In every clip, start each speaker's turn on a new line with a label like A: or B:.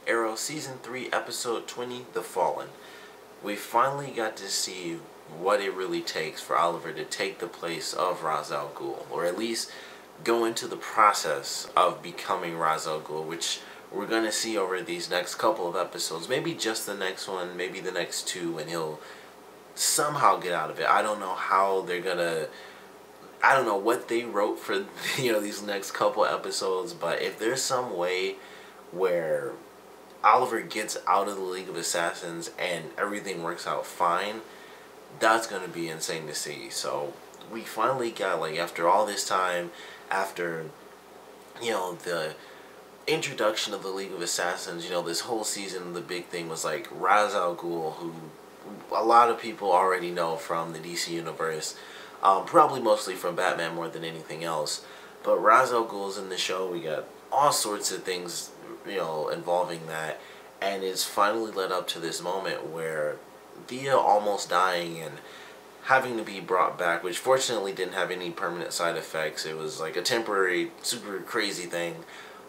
A: Arrow Season 3, Episode 20, The Fallen. We finally got to see what it really takes for Oliver to take the place of Ra's al Ghul, or at least go into the process of becoming Ra's al Ghul, which we're going to see over these next couple of episodes. Maybe just the next one, maybe the next two, and he'll somehow get out of it. I don't know how they're going to... I don't know what they wrote for, these next couple episodes, but if there's some way where Oliver gets out of the League of Assassins and everything works out fine, that's going to be insane to see. So we finally got, after all this time, after, the introduction of the League of Assassins, this whole season, the big thing was, Ra's al Ghul, who a lot of people already know from the DC Universe, probably mostly from Batman more than anything else. But Ra's al Ghul's in the show. We got all sorts of things, involving that. And it's finally led up to this moment where Thea almost dying and having to be brought back, which fortunately didn't have any permanent side effects. It was like a temporary, super crazy thing.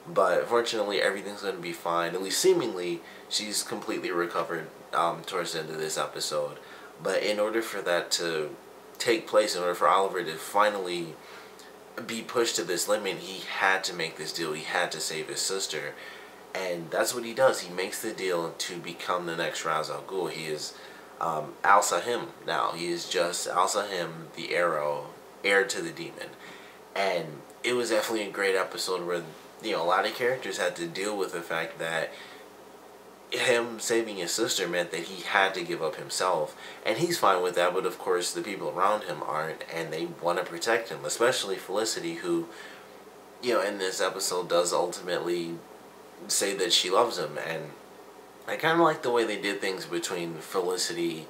A: But fortunately, everything's going to be fine. At least seemingly, she's completely recovered towards the end of this episode. But in order for that to take place, in order for Oliver to finally be pushed to this limit, he had to make this deal. He had to save his sister. And that's what he does. He makes the deal to become the next Ra's al Ghul. He is Al-Sahim now. He is just Al-Sahim, the Arrow, heir to the demon. And it was definitely a great episode where, a lot of characters had to deal with the fact that him saving his sister meant that he had to give up himself. And he's fine with that, but of course the people around him aren't, and they want to protect him. Especially Felicity, who, in this episode does ultimately say that she loves him. And I kind of like the way they did things between Felicity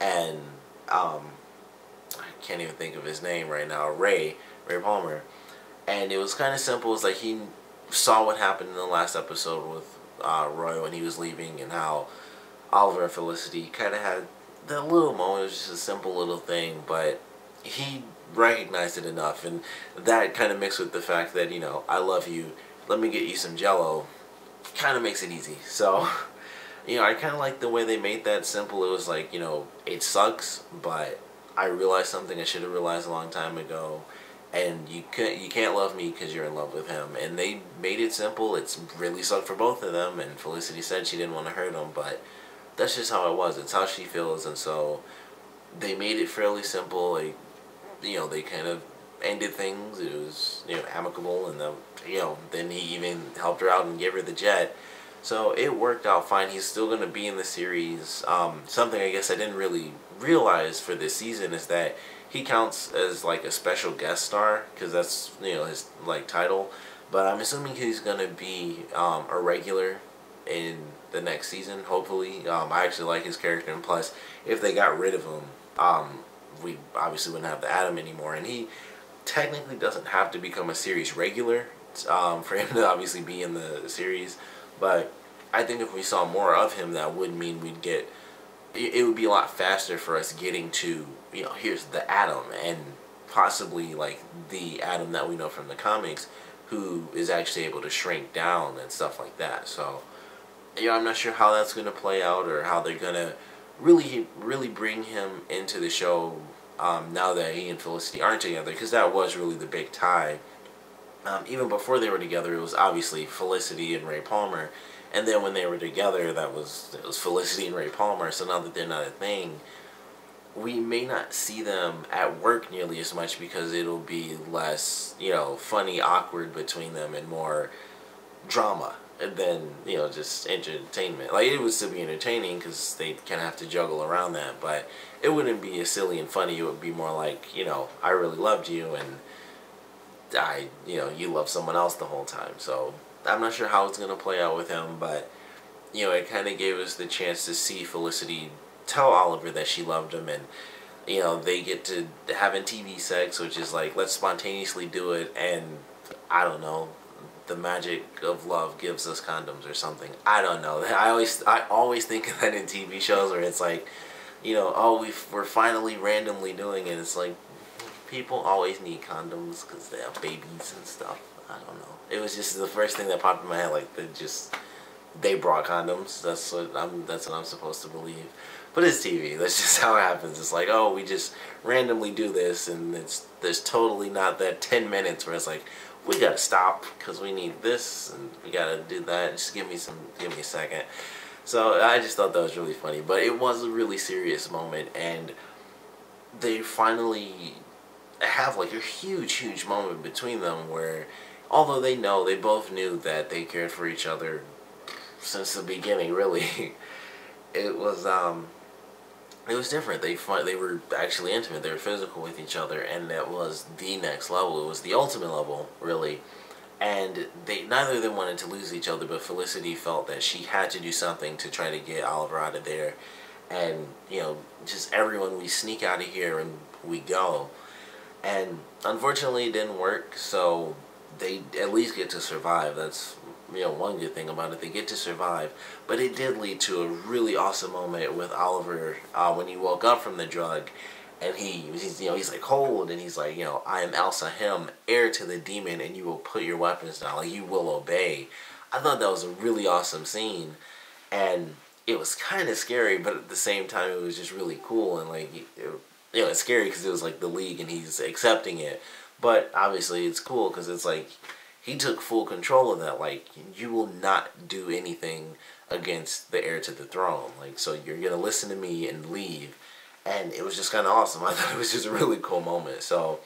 A: and, I can't even think of his name right now, Ray Palmer. And it was kind of simple. It was like he saw what happened in the last episode with Roy when he was leaving, and how Oliver and Felicity kind of had that little moment. It was just a simple little thing, but he recognized it enough, and that kind of mixed with the fact that, I love you, let me get you some Jello, kind of makes it easy. So, I kind of like the way they made that simple. It was like, it sucks, but I realized something I should have realized a long time ago. And you can't love me because you're in love with him. And they made it simple. It's really sucked for both of them. And Felicity said she didn't want to hurt him, but that's just how it was. It's how she feels. And so they made it fairly simple. They kind of ended things. It was, amicable. And then he even helped her out and gave her the jet. So it worked out fine. He's still going to be in the series. Something I guess I didn't really realize for this season is that he counts as a special guest star, because that's his title. But I'm assuming he's gonna be a regular in the next season, hopefully. I actually like his character, and plus, if they got rid of him, we obviously wouldn't have the Atom anymore. And he technically doesn't have to become a series regular for him to obviously be in the series. But I think if we saw more of him, that would mean we'd get... It would be a lot faster for us getting to, here's the Atom, and possibly, the Atom that we know from the comics, who is actually able to shrink down and stuff like that. So, I'm not sure how that's going to play out, or how they're going to really bring him into the show now that he and Felicity aren't together, because that was really the big tie. Even before they were together, it was obviously Felicity and Ray Palmer. And then when they were together, it was Felicity and Ray Palmer. So now that they're not a thing, we may not see them at work nearly as much, because it'll be less, funny, awkward between them, and more drama than, just entertainment. It would still be entertaining, because they kind of have to juggle around that. But it wouldn't be as silly and funny. It would be more like, I really loved you, and you love someone else the whole time. So I'm not sure how it's going to play out with him, but, it kind of gave us the chance to see Felicity tell Oliver that she loved him, and, they get to having TV sex, which is let's spontaneously do it, and, I don't know, the magic of love gives us condoms or something. I don't know. I always think of that in TV shows where it's oh, we're finally randomly doing it. It's people always need condoms because they have babies and stuff. I don't know. It was just the first thing that popped in my head, they brought condoms. That's what I'm supposed to believe. But it's TV. That's just how it happens. It's like, oh, we just randomly do this, and there's totally not that 10 minutes where it's like, we gotta stop because we need this and we gotta do that. Just give me a second. So I just thought that was really funny. But it was a really serious moment, and they finally have like a huge moment between them where, although they both knew that they cared for each other since the beginning, really. it was um it was different. They were actually intimate. They were physical with each other, and that was the next level. It was the ultimate level, really. And neither of them wanted to lose each other, but Felicity felt that she had to do something to try to get Oliver out of there. And just everyone, we sneak out of here and we go. And unfortunately, it didn't work. So they at least get to survive. That's one good thing about it. They get to survive. But it did lead to a really awesome moment with Oliver when he woke up from the drug, and he's like, hold, and he's like, I am Elsa Him, heir to the demon, and you will put your weapons down, like you will obey. I thought that was a really awesome scene, and it was kind of scary, but at the same time it was just really cool, and like it's scary because it was like the League and he's accepting it, but obviously it's cool because it's like he took full control of that. Like, you will not do anything against the heir to the throne. Like, so you're gonna listen to me and leave. And it was just kind of awesome. I thought it was just a really cool moment. So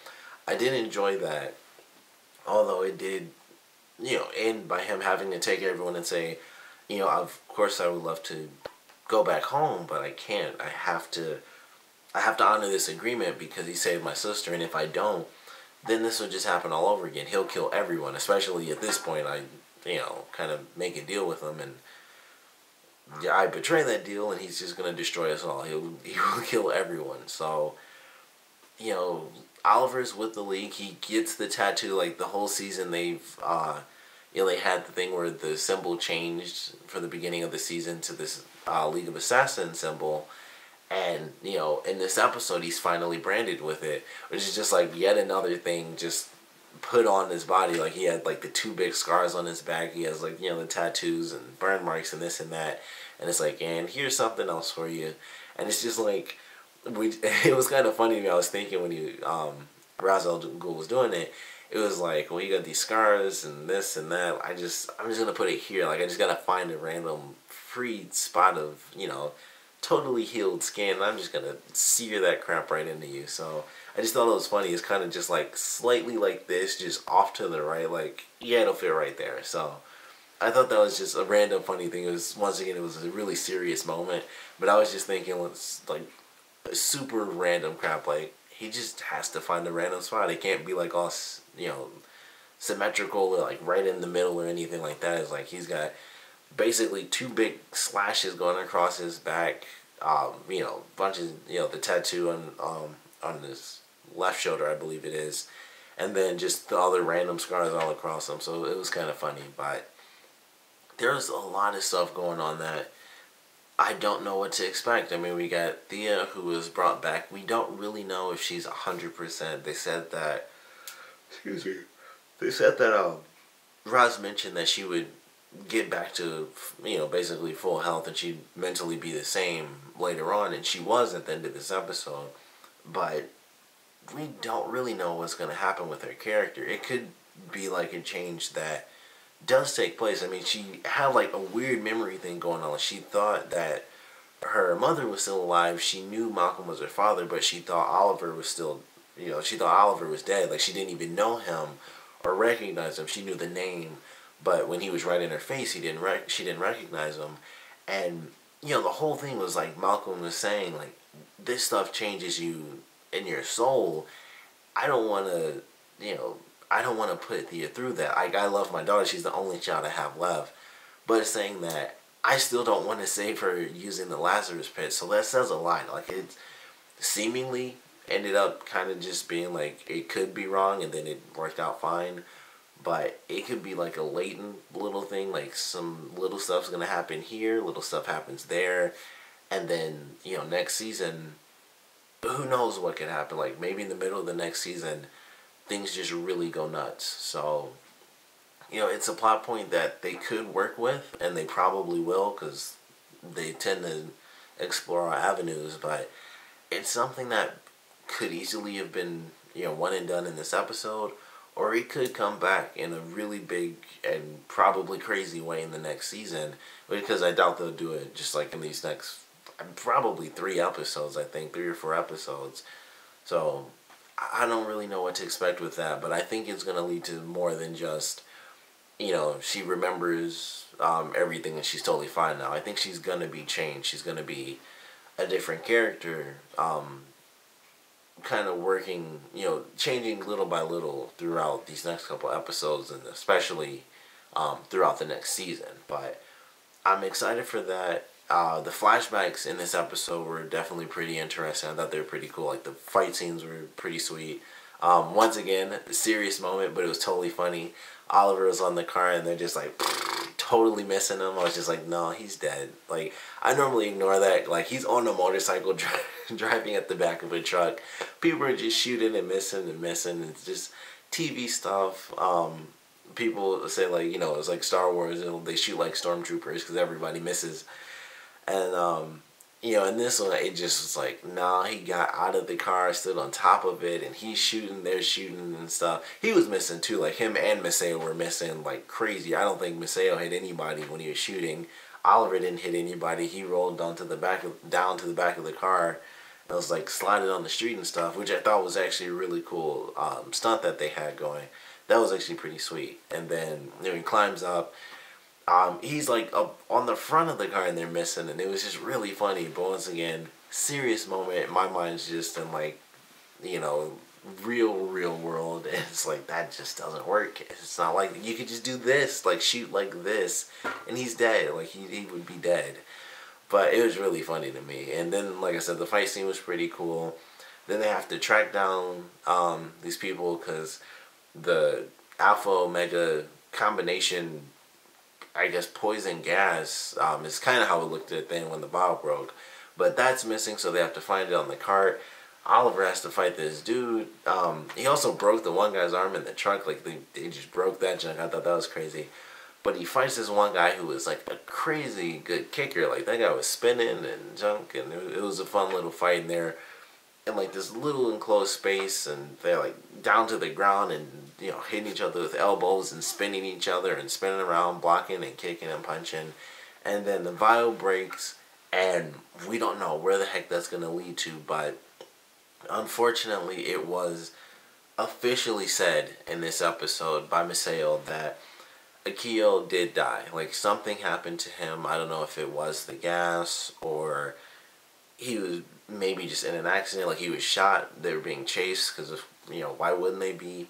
A: I did enjoy that. Although it did, end by him having to take everyone and say, of course I would love to go back home, but I can't. I have to honor this agreement because he saved my sister, and if I don't, then this will just happen all over again. He'll kill everyone, especially at this point. I, kind of make a deal with him, and I betray that deal, and he's just gonna destroy us all. He will kill everyone. So, Oliver's with the League. He gets the tattoo. Like the whole season, they had the thing where the symbol changed for the beginning of the season to this League of Assassins symbol. And, in this episode, he's finally branded with it, which is just like yet another thing just put on his body. Like, he had like the 2 big scars on his back. He has like, the tattoos and burn marks and this and that. And it's like, and here's something else for you. And it's just like, it was kind of funny to me. I was thinking when Ra's al Ghul was doing it, it was like, well, you got these scars and this and that. I'm just gonna put it here. Like, I just gotta find a random free spot of, totally healed skin, and I'm just gonna sear that crap right into you. So I just thought it was funny. It's kind of just like slightly like this, just off to the right. Like, yeah, it'll fit right there. So I thought that was just a random funny thing. It was, once again, it was a really serious moment, but I was just thinking, it's like a super random crap. Like, he just has to find a random spot. It can't be like all symmetrical or like right in the middle or anything like that. It's like he's got basically 2 big slashes going across his back, bunches, the tattoo on his left shoulder, I believe it is, and then just the other random scars all across him. So it was kind of funny, but there's a lot of stuff going on that I don't know what to expect. I mean, we got Thea, who was brought back. We don't really know if she's 100%. They said that, excuse me, Roz mentioned that she would get back to, basically full health, and she'd mentally be the same later on, and she was at the end of this episode. But we don't really know what's going to happen with her character. It could be like a change that does take place. I mean, she had like a weird memory thing going on. She thought that her mother was still alive. She knew Malcolm was her father, but she thought Oliver was still, she thought Oliver was dead. Like, she didn't even know him or recognize him. She knew the name, but when he was right in her face, she didn't recognize him. And, the whole thing was like Malcolm was saying, like, this stuff changes you in your soul. I don't want to, put Thea through that. I love my daughter. She's the only child I have left. But it's saying that I still don't want to save her using the Lazarus pit. So that says a lot. Like, it seemingly ended up kind of just being like, it could be wrong, and then it worked out fine. But it could be like a latent little thing, like some little stuff's going to happen here, little stuff happens there, and then, next season, who knows what could happen. Like, maybe in the middle of the next season, things just really go nuts. So it's a plot point that they could work with, and they probably will, because they tend to explore our avenues, but it's something that could easily have been, one and done in this episode, or it could come back in a really big and probably crazy way in the next season, because I doubt they'll do it just like in these next probably 3 episodes, I think, 3 or 4 episodes. So I don't really know what to expect with that, but I think it's going to lead to more than just, she remembers everything and she's totally fine now. I think she's going to be changed. She's going to be a different character, kind of working, changing little by little throughout these next couple episodes, and especially throughout the next season. But I'm excited for that. The flashbacks in this episode were definitely pretty interesting. I thought they were pretty cool. Like, the fight scenes were pretty sweet. Once again, a serious moment, but it was totally funny. Oliver was on the car and they're just like totally missing him. I was just like, no, he's dead. Like, I normally ignore that. Like, he's on a motorcycle driving at the back of a truck. People are just shooting and missing and missing. It's just TV stuff. People say, like, it's like Star Wars. They shoot like stormtroopers because everybody misses. And, in this one, it just was like, nah, he got out of the car, stood on top of it, and he's shooting, they're shooting and stuff. He was missing, too. Like, him and Maceo were missing like crazy. I don't think Maceo hit anybody when he was shooting. Oliver didn't hit anybody. He rolled down to the back of the car. And was, like, sliding on the street and stuff, which I thought was actually a really cool stunt that they had going. That was actually pretty sweet. And then, he climbs up. He's like up on the front of the car and they're missing, and it was just really funny. But once again, serious moment. My mind's just in like, real world. And it's like, that just doesn't work. It's not like you could just do this, like shoot like this, and he's dead. Like he would be dead. But it was really funny to me. And then, like I said, the fight scene was pretty cool. Then they have to track down these people because the Alpha Omega combination, I guess, poison gas is kind of how it looked at then when the bottle broke. But that's missing, so they have to find it on the cart. Oliver has to fight this dude. He also broke the one guy's arm in the truck. Like, they just broke that junk. I thought that was crazy. But he fights this one guy who was like a crazy good kicker. Like, that guy was spinning and junk, and it was a fun little fight in there. In like this little enclosed space, and they're like down to the ground and hitting each other with elbows and spinning each other and spinning around, blocking and kicking and punching. And then the vial breaks, and we don't know where the heck that's going to lead to, but unfortunately it was officially said in this episode by Maceo that Akio did die. Like, something happened to him. I don't know if it was the gas or he was maybe just in an accident, like he was shot. They were being chased because, why wouldn't they be?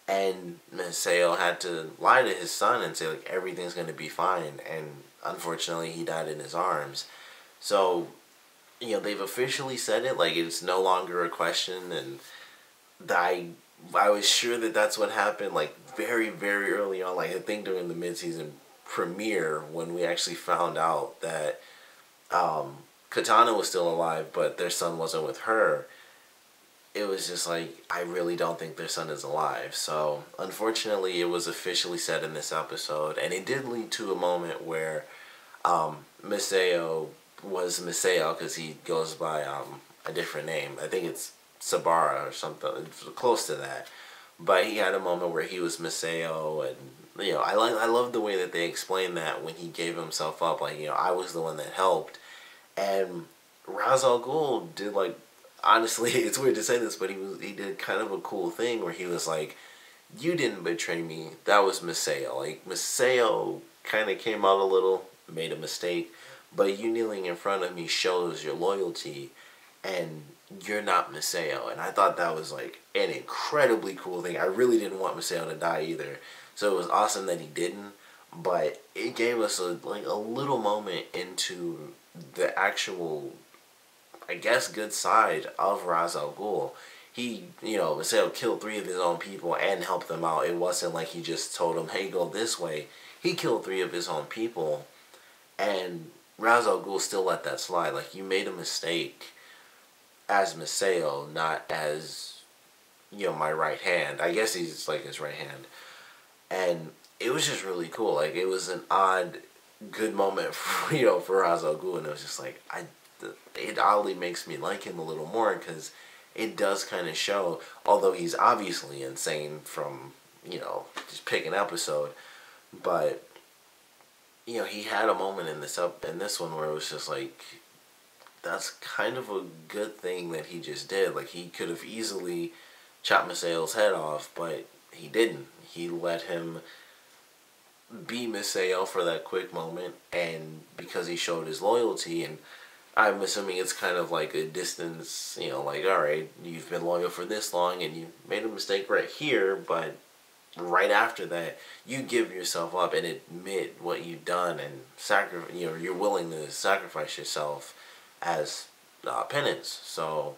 A: And Maceo had to lie to his son and say, like, everything's going to be fine. And unfortunately, he died in his arms. So, they've officially said it. Like, it's no longer a question. And I was sure that that's what happened, like, very, very early on. Like, I think during the mid-season premiere when we actually found out that Katana was still alive, but their son wasn't with her. It was just like, I really don't think their son is alive. So, unfortunately, it was officially said in this episode, and it did lead to a moment where Maceo was Maceo, because he goes by a different name. I think it's Sabara or something. It's close to that. But he had a moment where he was Maceo, and I love the way that they explained that when he gave himself up. Like, I was the one that helped. And Ra's al Ghul did, like, honestly, it's weird to say this, but he did kind of a cool thing where he was like, you didn't betray me, that was Maceo. Like, Maceo kind of came out a little, made a mistake, but you kneeling in front of me shows your loyalty, and you're not Maceo. And I thought that was, like, an incredibly cool thing. I really didn't want Maceo to die either, so it was awesome that he didn't, but it gave us a little moment into the actual, I guess, good side of Ra's al Ghul. He, Maceo killed 3 of his own people and helped them out. It wasn't like he just told them, hey, go this way. He killed 3 of his own people, and Ra's al Ghul still let that slide. Like, you made a mistake as Maceo, not as, my right hand. I guess he's like his right hand. And it was just really cool. Like, it was an odd, good moment for, for Ra's al Ghul, and it was just like, it oddly makes me like him a little more, because it does kind of show, although he's obviously insane from, just pick an episode, but, he had a moment in this one where it was just like, that's kind of a good thing that he just did. Like, he could have easily chopped Misael's head off, but he didn't. He let him be Misael for that quick moment, and because he showed his loyalty, and I'm assuming it's kind of like a distance, like, alright, you've been loyal for this long, and you made a mistake right here, but right after that, you give yourself up and admit what you've done, and you're willing to sacrifice yourself as penance. So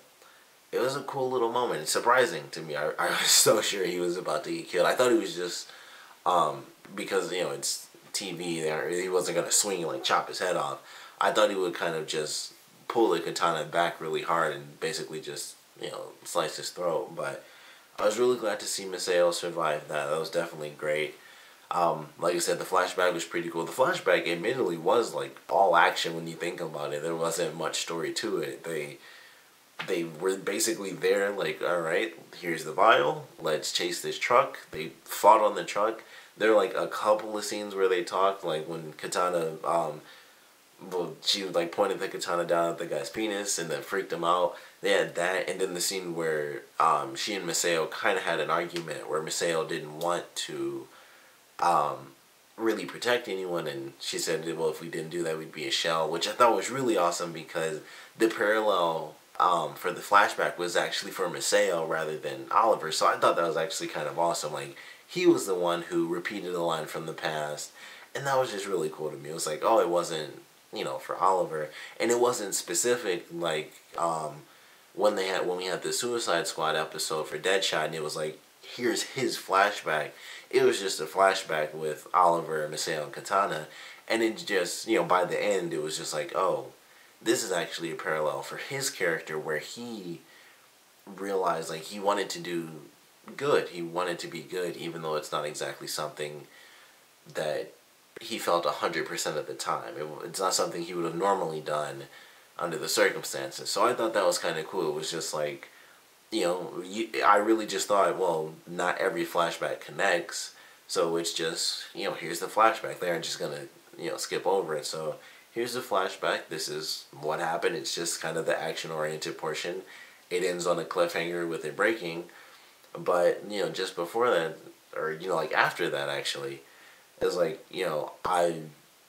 A: it was a cool little moment. It's surprising to me. I was so sure he was about to get killed. I thought he was just because it's TV. He wasn't gonna swing and like chop his head off. I thought he would kind of just pull the katana back really hard and basically just slice his throat. But I was really glad to see Misael survive that. That was definitely great. Like I said, the flashback was pretty cool. The flashback admittedly was like all action when you think about it. There wasn't much story to it. They were basically there like, alright, here's the vial, let's chase this truck. They fought on the truck. There were like a couple of scenes where they talked, like when Katana, she like pointed the katana down at the guy's penis and then freaked him out. They had that, and then the scene where she and Misael kind of had an argument where Misael didn't want to really protect anyone, and she said, well, if we didn't do that, we'd be a shell, which I thought was really awesome, because the parallel for the flashback was actually for Misael rather than Oliver. So I thought that was actually kind of awesome. Like, he was the one who repeated a line from the past, and that was just really cool to me. It was like, oh, it wasn't for Oliver, and it wasn't specific like when we had the Suicide Squad episode for Deadshot, and it was like, here's his flashback. It was just a flashback with Oliver, Misael, and Katana, and it just by the end it was just like, oh, this is actually a parallel for his character, where he realized like he wanted to do good. He wanted to be good, even though it's not exactly something that he felt 100% of the time. It's not something he would have normally done under the circumstances. So I thought that was kind of cool. It was just like, I really just thought, well, not every flashback connects, so it's just, here's the flashback. They aren't just gonna, skip over it. So here's the flashback. This is what happened. It's just kind of the action-oriented portion. It ends on a cliffhanger with it breaking. But, just before that, or, like after that, actually, it's like,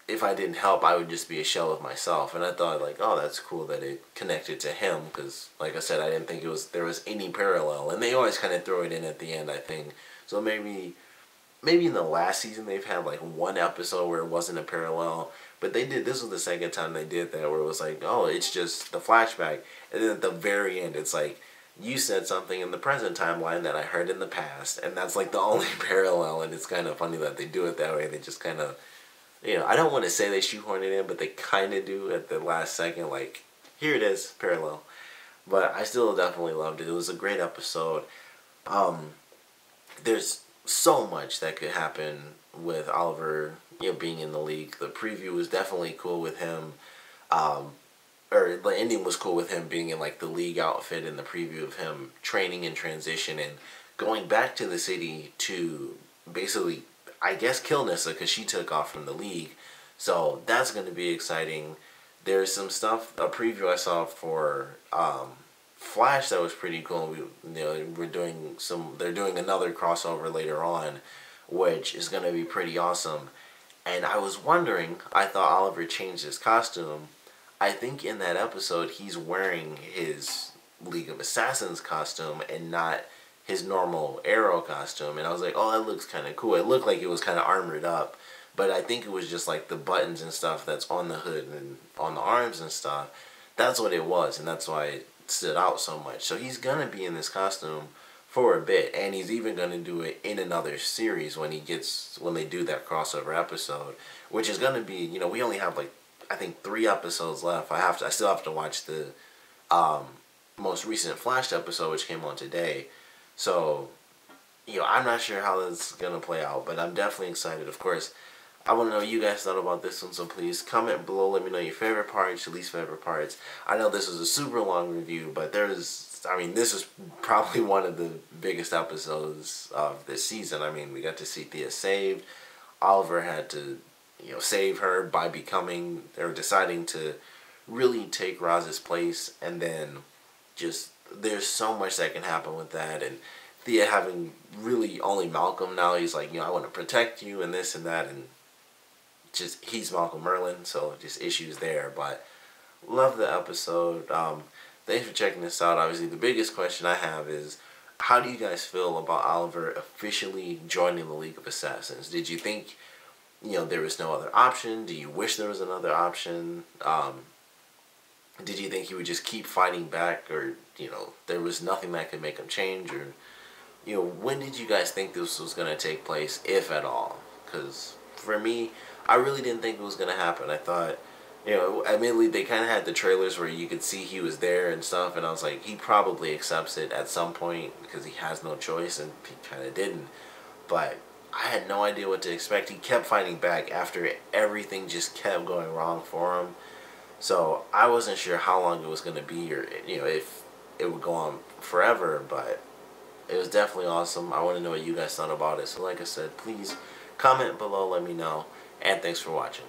A: if I didn't help, I would just be a shell of myself. And I thought, like, oh, that's cool that it connected to him, because, like I said, I didn't think there was any parallel. And they always kind of throw it in at the end, I think. So maybe in the last season they've had, like, one episode where it wasn't a parallel. But this was the second time they did that, where it was like, oh, it's just the flashback. And then at the very end, it's like, you said something in the present timeline that I heard in the past, and that's like the only parallel. And it's kind of funny that they do it that way. They just kind of, I don't want to say they shoehorn it in, but they kind of do at the last second, like, here it is, parallel. But I still definitely loved it. It was a great episode. There's so much that could happen with Oliver, being in the league. The preview was definitely cool with him. Or the ending was cool with him being in like the league outfit, and the preview of him training in transition and going back to the city to basically, I guess, kill Nissa, because she took off from the league. So that's going to be exciting. There's some stuff, a preview I saw for Flash that was pretty cool. They're doing another crossover later on, which is going to be pretty awesome. And I was wondering, I thought Oliver changed his costume. I think in that episode he's wearing his League of Assassins costume and not his normal Arrow costume. And I was like, oh, that looks kind of cool. It looked like it was kind of armored up, but I think it was just like the buttons and stuff that's on the hood and on the arms and stuff. That's what it was, and that's why it stood out so much. So he's going to be in this costume for a bit, and he's even going to do it in another series when they do that crossover episode, which is going to be, we only have like, I think 3 episodes left. I still have to watch the most recent Flash episode, which came on today. So I'm not sure how that's gonna play out, but I'm definitely excited. Of course, I want to know what you guys thought about this one, so please comment below. Let me know your favorite parts, your least favorite parts. I know this was a super long review, but this is probably one of the biggest episodes of this season. I mean, we got to see Thea saved. Oliver had to, save her by becoming or deciding to really take Roz's place, and then just there's so much that can happen with that, and Thea having really only Malcolm now. He's like, I want to protect you and this and that, and just he's Malcolm Merlin, so just issues there. But love the episode. Thanks for checking this out. Obviously, the biggest question I have is, how do you guys feel about Oliver officially joining the League of Assassins? Did you think, there was no other option? Do you wish there was another option? Did you think he would just keep fighting back, or there was nothing that could make him change, or when did you guys think this was going to take place, if at all? Because for me, I really didn't think it was going to happen. I thought, admittedly, they kind of had the trailers where you could see he was there and stuff, and I was like, he probably accepts it at some point because he has no choice, and he kind of didn't. But I had no idea what to expect. He kept fighting back after everything just kept going wrong for him. So I wasn't sure how long it was going to be, or if it would go on forever, but it was definitely awesome. I want to know what you guys thought about it. So like I said, please comment below, let me know, and thanks for watching.